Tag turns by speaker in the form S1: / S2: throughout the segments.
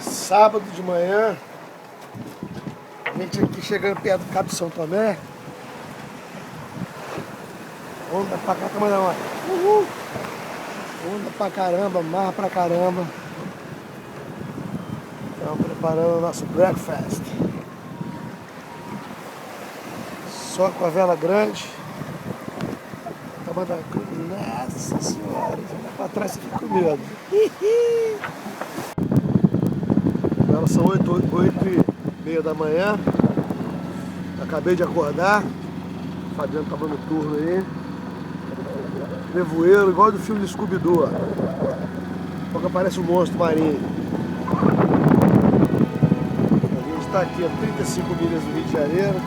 S1: Sábado de manhã, a gente aqui chegando perto do Cabo São Tomé. Onda pra cá, calma não, uhul! Onda pra caramba, mar pra caramba. Estamos preparando o nosso breakfast. Só com a vela grande. Nossa senhora, se olhar pra trás você fica com medo. Agora são 8h30 da manhã. Acabei de acordar. O Fabiano tá dando turno aí. Nevoeiro, igual do filme de Scooby-Doo. Quando aparece um monstro marinho. A gente está aqui a 35 milhas do Rio de Janeiro.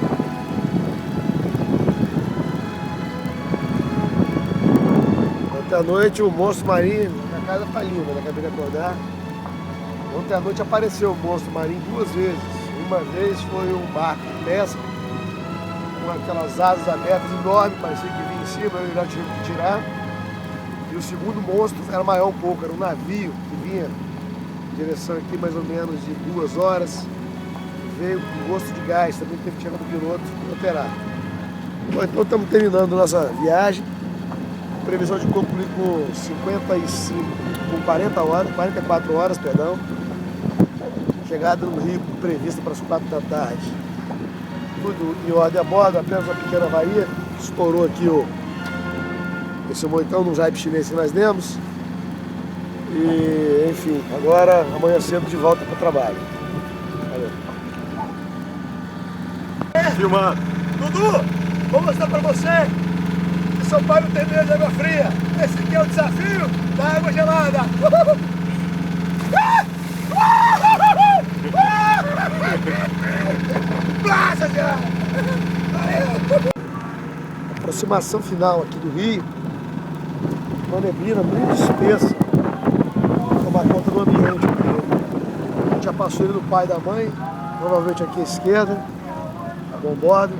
S1: Ontem à noite o monstro marinho, a casa tá linda, né? Acabei de acordar. Ontem à noite apareceu o monstro marinho 2 vezes. Uma vez foi um barco de pesca, com aquelas asas abertas enormes, parecia que vinha em cima, eu já tive que tirar. E o segundo monstro era maior um pouco, era um navio que vinha em direção aqui mais ou menos de 2 horas. Veio com gosto de gás, também teve que tirar do piloto para operar. Bom, então estamos terminando nossa viagem. Previsão de concluir com 44 horas, perdão. Chegada no Rio prevista para as 4 da tarde. Tudo em ordem a bordo, apenas uma pequena avaria. Estourou aqui esse moitão no jaipe chinês que nós demos. E, enfim, agora amanhã cedo de volta para o trabalho. Valeu.
S2: Filmando.
S1: Dudu, vou mostrar para você que São Paulo tem medo de água fria. Esse aqui é o desafio da água gelada. Aproximação final aqui do Rio. Uma neblina muito espessa. Tomar conta do ambiente aqui. A gente já passou ele do pai e da mãe. Provavelmente aqui à esquerda. A bom bordo.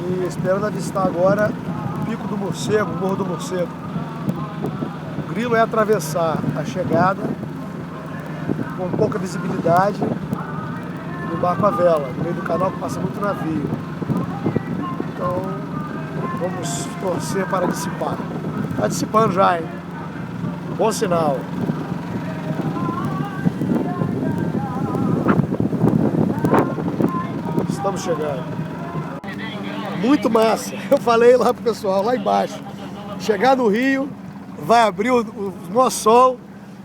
S1: E esperando avistar agora o Pico do Morcego, o Morro do Morcego. O grilo é atravessar a chegada com pouca visibilidade no barco à vela, no meio do canal que passa muito navio. Então vamos torcer para dissipar. Está dissipando já, hein? Bom sinal. Estamos chegando. Muito massa. Eu falei lá pro pessoal, lá embaixo. Chegar no Rio, vai abrir o nosso sol,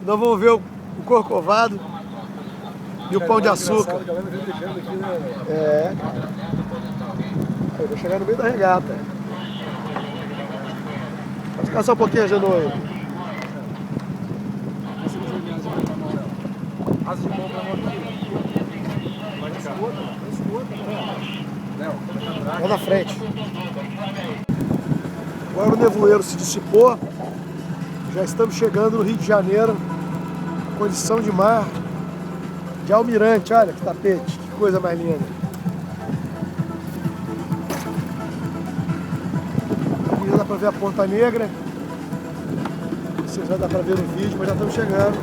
S1: nós vamos ver o Corcovado e o Pão de Açúcar. É. Eu vou chegar no meio da regata. Vai ficar só um pouquinho, Genoa. Lá na frente. Agora o nevoeiro se dissipou. Já estamos chegando no Rio de Janeiro. Condição de mar de Almirante, olha que tapete, que coisa mais linda. Aqui já dá para ver a Ponta Negra. Não sei se vai dar para ver no vídeo, mas já estamos chegando.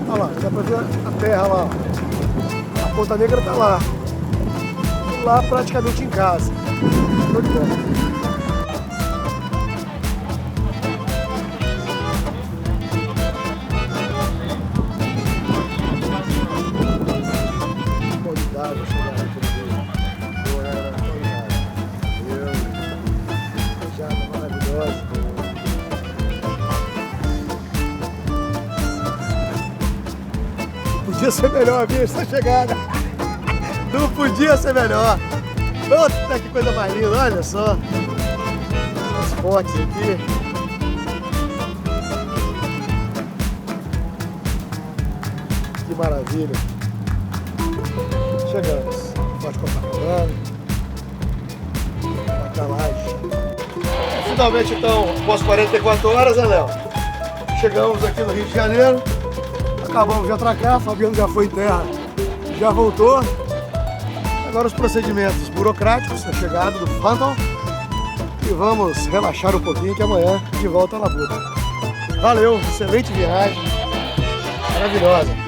S1: Olha lá, dá para ver a terra lá. A Ponta Negra está lá. E lá praticamente em casa. Tô de boa. Podia ser melhor, viu, essa chegada. Não podia ser melhor. Puta, que coisa mais linda, olha só. As fontes aqui. Que maravilha. Chegamos. Pode Copacabana. Bacalhau. Finalmente, então, após 44 horas, né, Léo? Chegamos aqui no Rio de Janeiro. Acabamos de atracar, Fabiano já foi em terra, já voltou. Agora os procedimentos burocráticos, a chegada do Phantom. E vamos relaxar um pouquinho que amanhã de volta à labuta. Valeu, excelente viagem, maravilhosa.